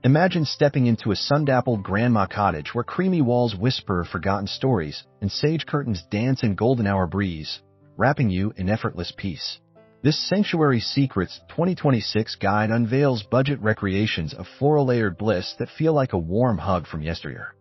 Imagine stepping into a sun-dappled grandma cottage where creamy walls whisper forgotten stories and sage curtains dance in golden hour breeze, wrapping you in effortless peace. This Sanctuary Secrets 2026 guide unveils budget recreations of floral layered bliss that feel like a warm hug from yesteryear.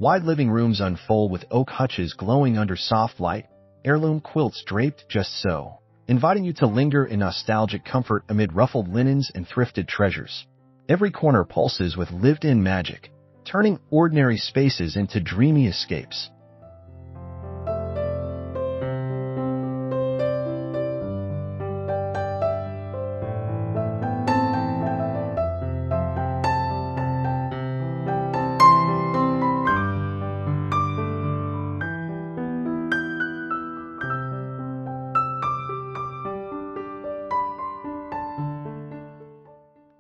Wide living rooms unfold with oak hutches glowing under soft light, heirloom quilts draped just so, inviting you to linger in nostalgic comfort amid ruffled linens and thrifted treasures. Every corner pulses with lived-in magic, turning ordinary spaces into dreamy escapes.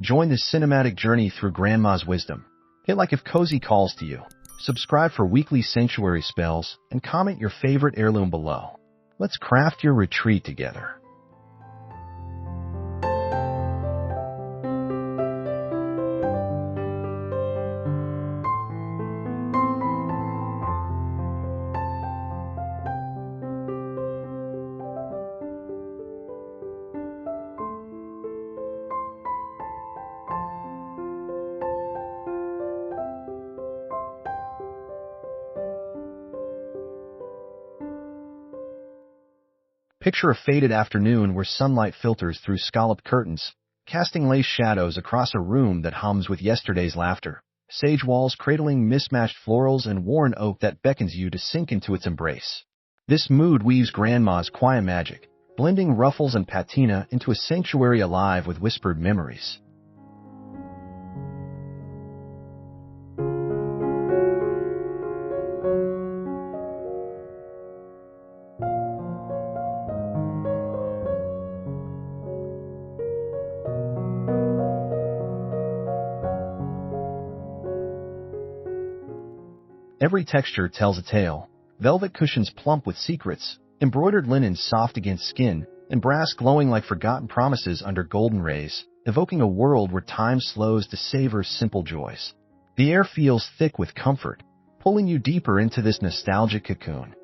Join this cinematic journey through Grandma's wisdom. Hit like if cozy calls to you. Subscribe for weekly sanctuary spells and comment your favorite heirloom below. Let's craft your retreat together. Picture a faded afternoon where sunlight filters through scalloped curtains, casting lace shadows across a room that hums with yesterday's laughter. Sage walls cradling mismatched florals and worn oak that beckons you to sink into its embrace. This mood weaves Grandma's quiet magic, blending ruffles and patina into a sanctuary alive with whispered memories. Every texture tells a tale. Velvet cushions plump with secrets, embroidered linens soft against skin, and brass glowing like forgotten promises under golden rays, evoking a world where time slows to savor simple joys. The air feels thick with comfort, pulling you deeper into this nostalgic cocoon.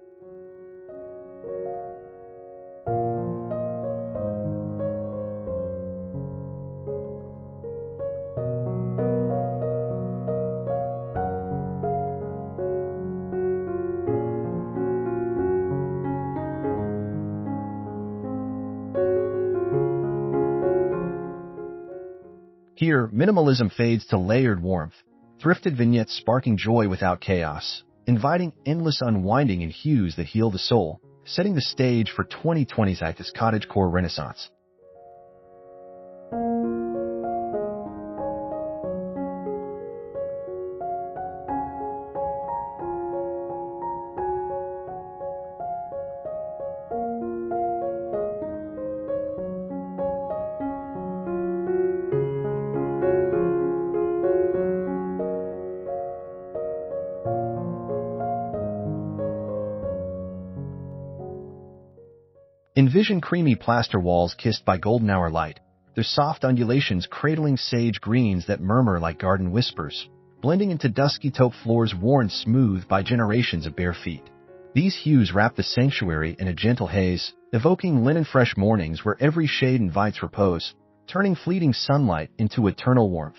Here, minimalism fades to layered warmth, thrifted vignettes sparking joy without chaos, inviting endless unwinding in hues that heal the soul, setting the stage for 2020's Cottagecore renaissance. Envision creamy plaster walls kissed by golden hour light, their soft undulations cradling sage greens that murmur like garden whispers, blending into dusky taupe floors worn smooth by generations of bare feet. These hues wrap the sanctuary in a gentle haze, evoking linen-fresh mornings where every shade invites repose, turning fleeting sunlight into eternal warmth.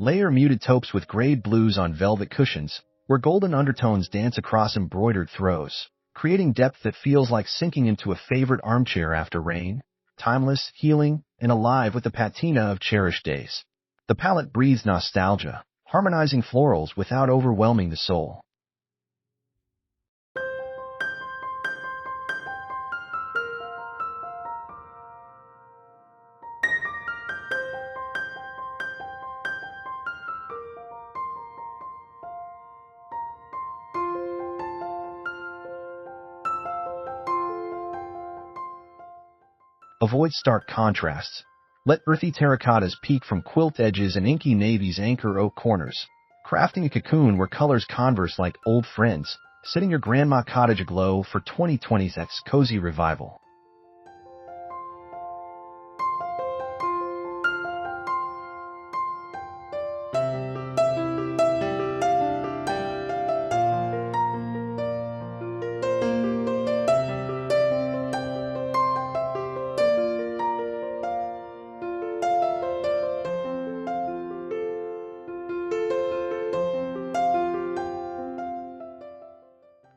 Layer muted taupes with grayed blues on velvet cushions, where golden undertones dance across embroidered throws, creating depth that feels like sinking into a favorite armchair after rain, timeless, healing, and alive with the patina of cherished days. The palette breathes nostalgia, harmonizing florals without overwhelming the soul. Avoid stark contrasts. Let earthy terracottas peek from quilt edges and inky navies anchor oak corners. Crafting a cocoon where colors converse like old friends, setting your grandma cottage aglow for 2020's cozy revival.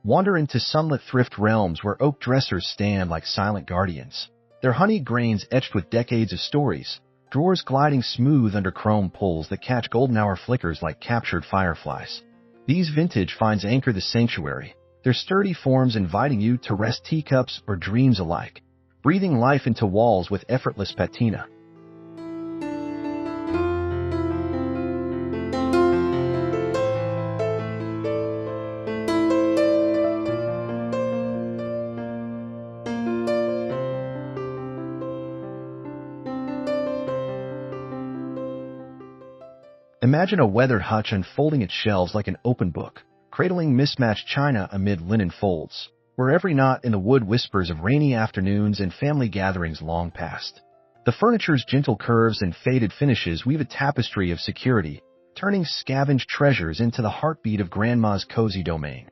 Wander into sunlit thrift realms where oak dressers stand like silent guardians. Their honeyed grains etched with decades of stories, drawers gliding smooth under chrome pulls that catch golden hour flickers like captured fireflies. These vintage finds anchor the sanctuary, their sturdy forms inviting you to rest teacups or dreams alike, breathing life into walls with effortless patina. Imagine a weathered hutch unfolding its shelves like an open book, cradling mismatched china amid linen folds, where every knot in the wood whispers of rainy afternoons and family gatherings long past. The furniture's gentle curves and faded finishes weave a tapestry of security, turning scavenged treasures into the heartbeat of Grandma's cozy domain.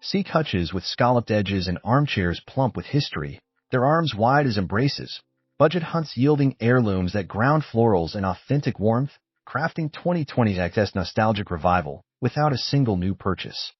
Seek hutches with scalloped edges and armchairs plump with history, their arms wide as embraces. Budget hunts yielding heirlooms that ground florals in authentic warmth, crafting 2020's nostalgic revival without a single new purchase.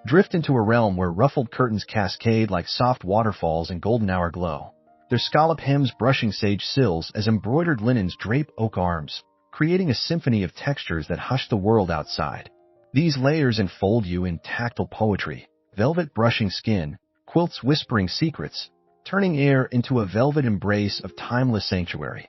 Drift into a realm where ruffled curtains cascade like soft waterfalls in golden hour glow, their scallop hems brushing sage sills as embroidered linens drape oak arms, creating a symphony of textures that hush the world outside. These layers enfold you in tactile poetry, velvet brushing skin, quilts whispering secrets, turning air into a velvet embrace of timeless sanctuary.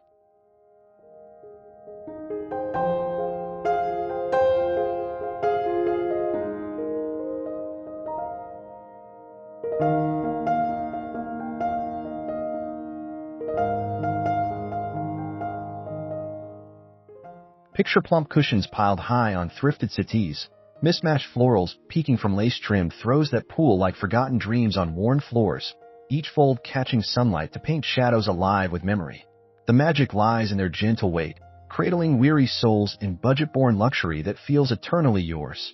Picture plump cushions piled high on thrifted settees, mismatched florals peeking from lace-trimmed throws that pool like forgotten dreams on worn floors, each fold catching sunlight to paint shadows alive with memory. The magic lies in their gentle weight, cradling weary souls in budget-born luxury that feels eternally yours.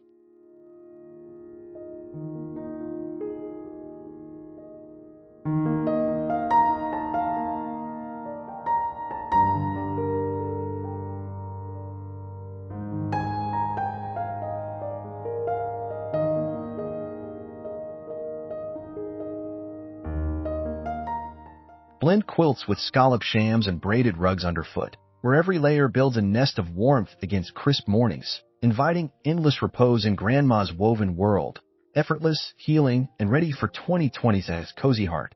Blend quilts with scallop shams and braided rugs underfoot, where every layer builds a nest of warmth against crisp mornings, inviting endless repose in Grandma's woven world, effortless, healing, and ready for 2020's cozy heart.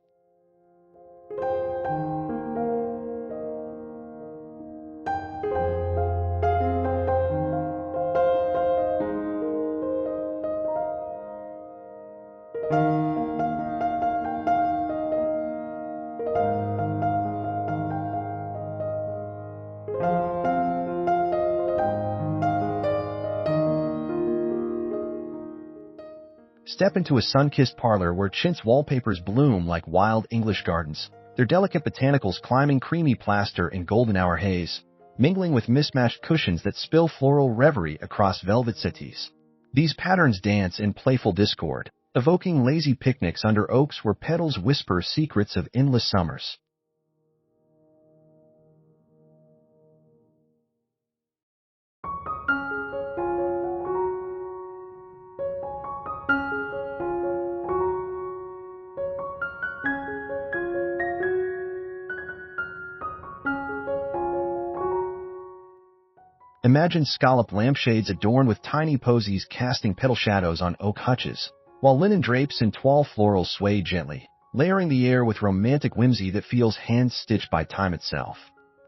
Step into a sun-kissed parlor where chintz wallpapers bloom like wild English gardens, their delicate botanicals climbing creamy plaster in golden hour haze, mingling with mismatched cushions that spill floral reverie across velvet settees. These patterns dance in playful discord, evoking lazy picnics under oaks where petals whisper secrets of endless summers. Imagine scalloped lampshades adorned with tiny posies casting petal shadows on oak hutches, while linen drapes and toile florals sway gently, layering the air with romantic whimsy that feels hand-stitched by time itself.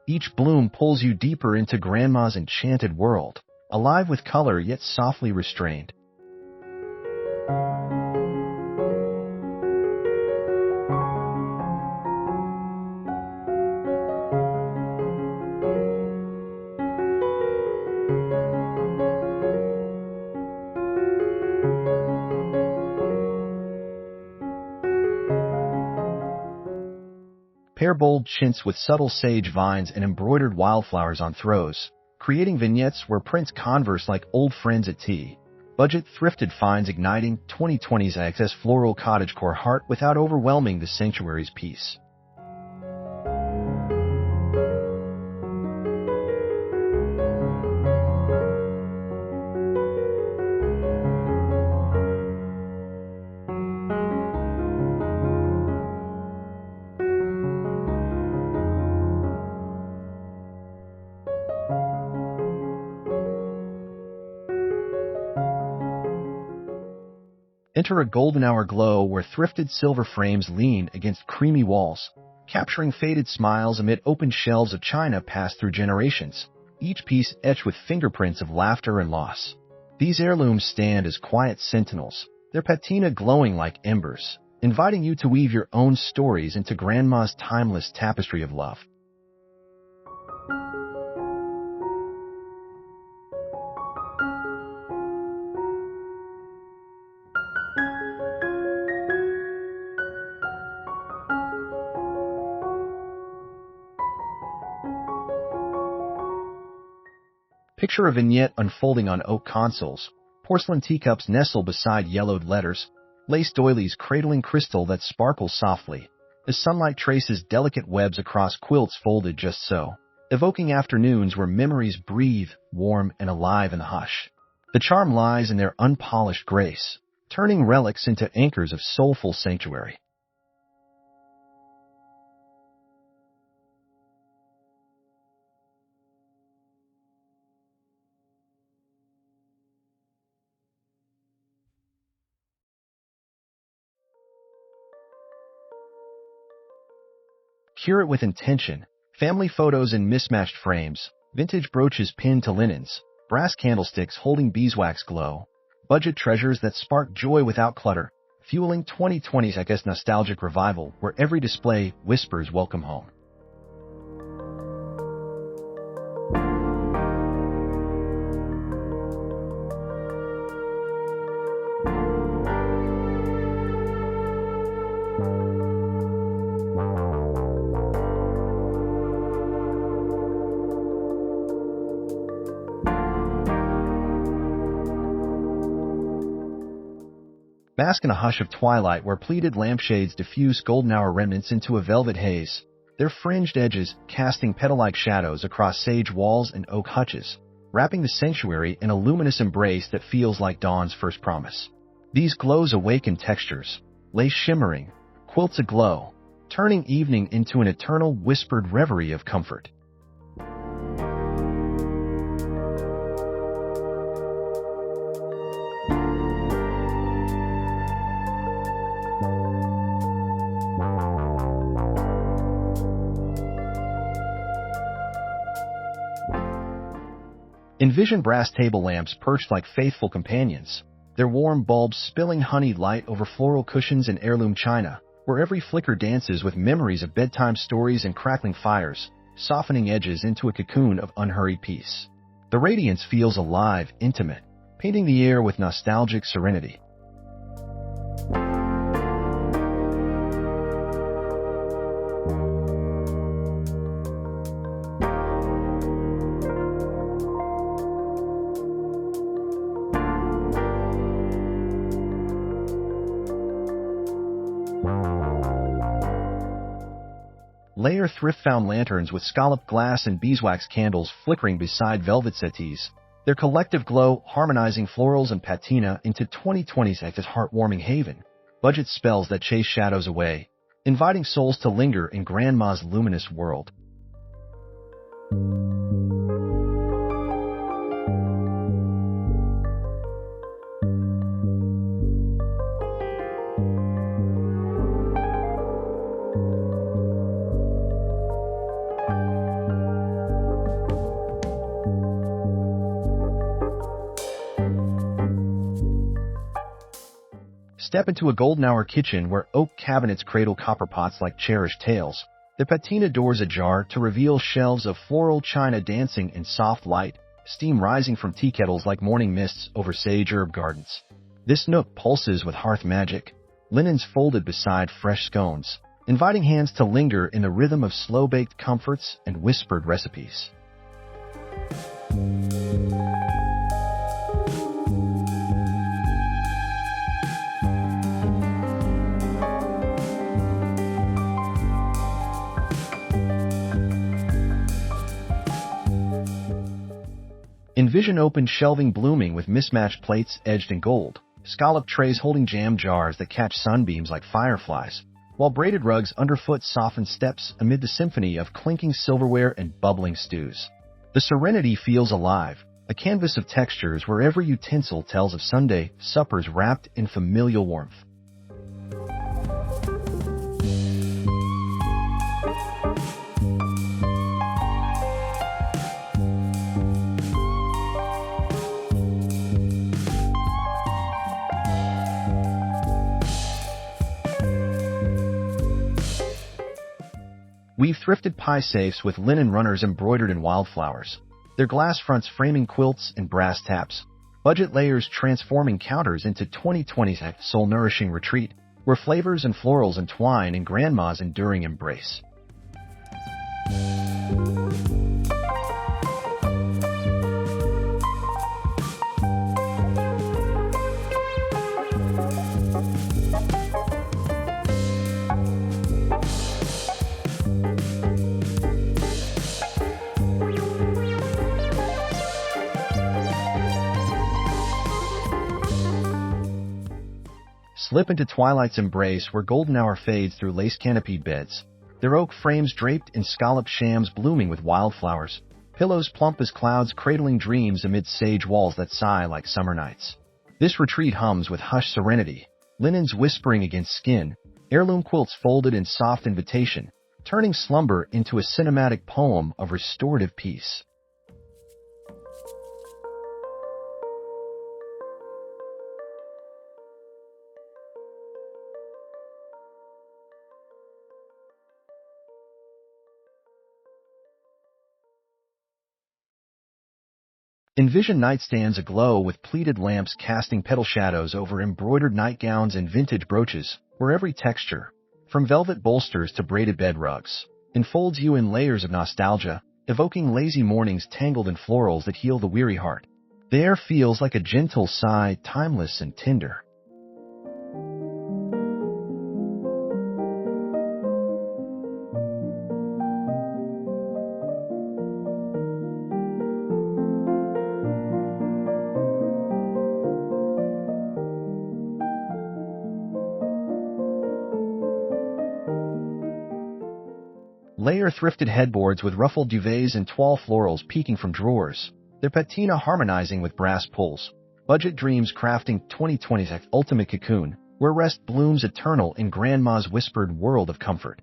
Each bloom pulls you deeper into Grandma's enchanted world, alive with color yet softly restrained. Pair bold chintz with subtle sage vines and embroidered wildflowers on throws, creating vignettes where prints converse like old friends at tea. Budget thrifted finds igniting 2020's excess floral cottagecore heart without overwhelming the sanctuary's peace. Enter a golden hour glow where thrifted silver frames lean against creamy walls, capturing faded smiles amid open shelves of china passed through generations, each piece etched with fingerprints of laughter and loss. These heirlooms stand as quiet sentinels, their patina glowing like embers, inviting you to weave your own stories into Grandma's timeless tapestry of love. Picture a vignette unfolding on oak consoles, porcelain teacups nestle beside yellowed letters, lace doilies cradling crystal that sparkles softly, as sunlight traces delicate webs across quilts folded just so, evoking afternoons where memories breathe, warm and alive in the hush. The charm lies in their unpolished grace, turning relics into anchors of soulful sanctuary. Curate with intention, family photos in mismatched frames, vintage brooches pinned to linens, brass candlesticks holding beeswax glow, budget treasures that spark joy without clutter, fueling 2020's nostalgic revival where every display whispers welcome home. Bask in a hush of twilight where pleated lampshades diffuse golden hour remnants into a velvet haze, their fringed edges casting petal-like shadows across sage walls and oak hutches, wrapping the sanctuary in a luminous embrace that feels like dawn's first promise. These glows awaken textures, lace shimmering, quilts aglow, turning evening into an eternal whispered reverie of comfort. Envision brass table lamps perched like faithful companions, their warm bulbs spilling honeyed light over floral cushions and heirloom china, where every flicker dances with memories of bedtime stories and crackling fires, softening edges into a cocoon of unhurried peace. The radiance feels alive, intimate, painting the air with nostalgic serenity. Layer thrift-found lanterns with scalloped glass and beeswax candles flickering beside velvet settees. Their collective glow harmonizing florals and patina into 2020's heartwarming haven. Budget spells that chase shadows away, inviting souls to linger in Grandma's luminous world. Step into a golden hour kitchen where oak cabinets cradle copper pots like cherished tales. The patina doors ajar to reveal shelves of floral china dancing in soft light, steam rising from tea kettles like morning mists over sage herb gardens. This nook pulses with hearth magic, linens folded beside fresh scones, inviting hands to linger in the rhythm of slow-baked comforts and whispered recipes. Envision open shelving blooming with mismatched plates edged in gold, scalloped trays holding jam jars that catch sunbeams like fireflies, while braided rugs underfoot soften steps amid the symphony of clinking silverware and bubbling stews. The Serenity feels alive, a canvas of textures where every utensil tells of Sunday suppers wrapped in familial warmth. We've thrifted pie safes with linen runners embroidered in wildflowers, their glass fronts framing quilts and brass taps. Budget layers transforming counters into 2020's soul-nourishing retreat, where flavors and florals entwine in Grandma's enduring embrace. Slip into twilight's embrace where golden hour fades through lace-canopied beds, their oak frames draped in scalloped shams blooming with wildflowers, pillows plump as clouds cradling dreams amid sage walls that sigh like summer nights. This retreat hums with hushed serenity, linens whispering against skin, heirloom quilts folded in soft invitation, turning slumber into a cinematic poem of restorative peace. Envision nightstands aglow with pleated lamps casting petal shadows over embroidered nightgowns and vintage brooches, where every texture, from velvet bolsters to braided bed rugs, enfolds you in layers of nostalgia, evoking lazy mornings tangled in florals that heal the weary heart. The air feels like a gentle sigh, timeless and tender. Layer thrifted headboards with ruffled duvets and toile florals peeking from drawers, their patina harmonizing with brass pulls. Budget dreams crafting 2020's ultimate cocoon, where rest blooms eternal in Grandma's whispered world of comfort.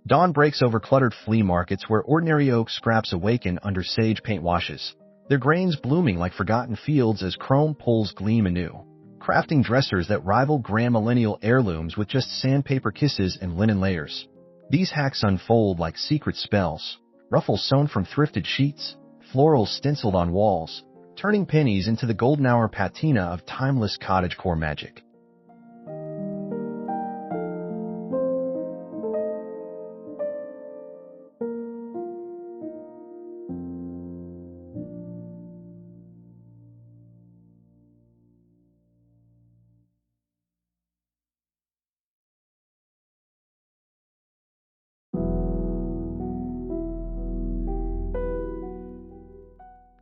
Dawn breaks over cluttered flea markets where ordinary oak scraps awaken under sage paint washes, their grains blooming like forgotten fields as chrome pulls gleam anew, crafting dressers that rival grand millennial heirlooms with just sandpaper kisses and linen layers. These hacks unfold like secret spells, ruffles sewn from thrifted sheets, florals stenciled on walls, turning pennies into the golden hour patina of timeless cottagecore magic.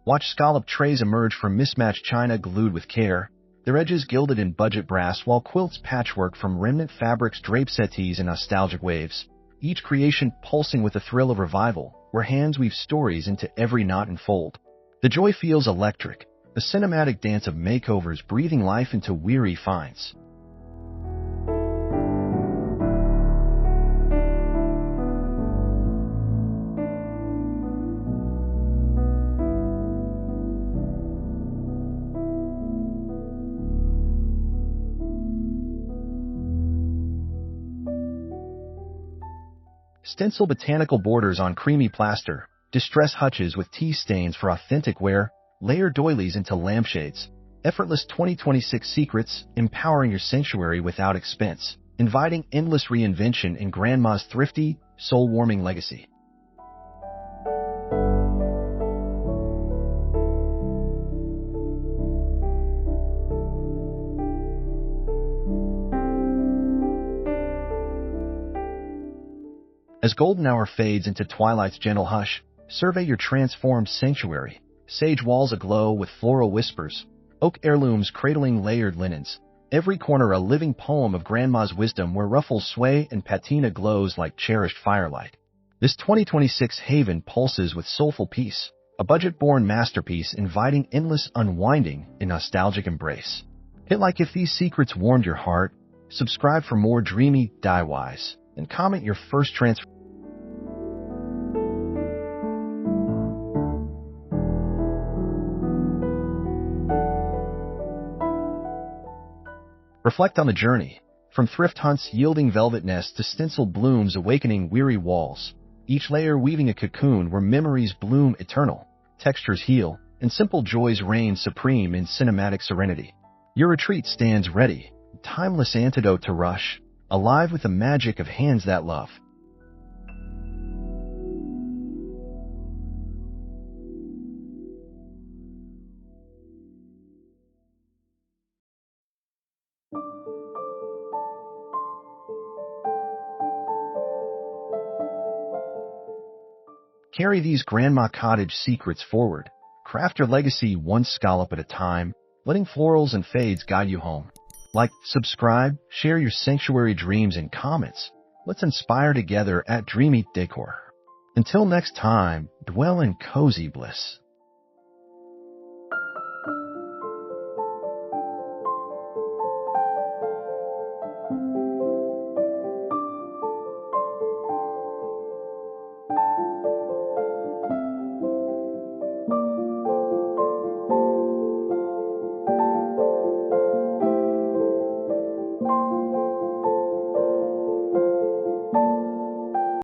Watch scalloped trays emerge from mismatched china glued with care, their edges gilded in budget brass while quilts patchwork from remnant fabrics drape settees in nostalgic waves, each creation pulsing with the thrill of revival, where hands weave stories into every knot and fold. The joy feels electric, a cinematic dance of makeovers breathing life into weary finds. Stencil botanical borders on creamy plaster, distress hutches with tea stains for authentic wear, layer doilies into lampshades. Effortless 2026 secrets, empowering your sanctuary without expense, inviting endless reinvention in Grandma's thrifty, soul-warming legacy. As golden hour fades into twilight's gentle hush, survey your transformed sanctuary. Sage walls aglow with floral whispers, oak heirlooms cradling layered linens, every corner a living poem of Grandma's wisdom where ruffles sway and patina glows like cherished firelight. This 2026 haven pulses with soulful peace, a budget-born masterpiece inviting endless unwinding in nostalgic embrace. Hit like if these secrets warmed your heart, subscribe for more dreamy DIYs, and comment your first transformation. Reflect on the journey, from thrift hunts yielding velvet nests to stenciled blooms awakening weary walls, each layer weaving a cocoon where memories bloom eternal, textures heal, and simple joys reign supreme in cinematic serenity. Your retreat stands ready, a timeless antidote to rush, alive with the magic of hands that love. Carry these Grandma Cottage secrets forward. Craft your legacy one scallop at a time, letting florals and fades guide you home. Like, subscribe, share your sanctuary dreams in comments. Let's inspire together at Dreamy Decor. Until next time, dwell in cozy bliss.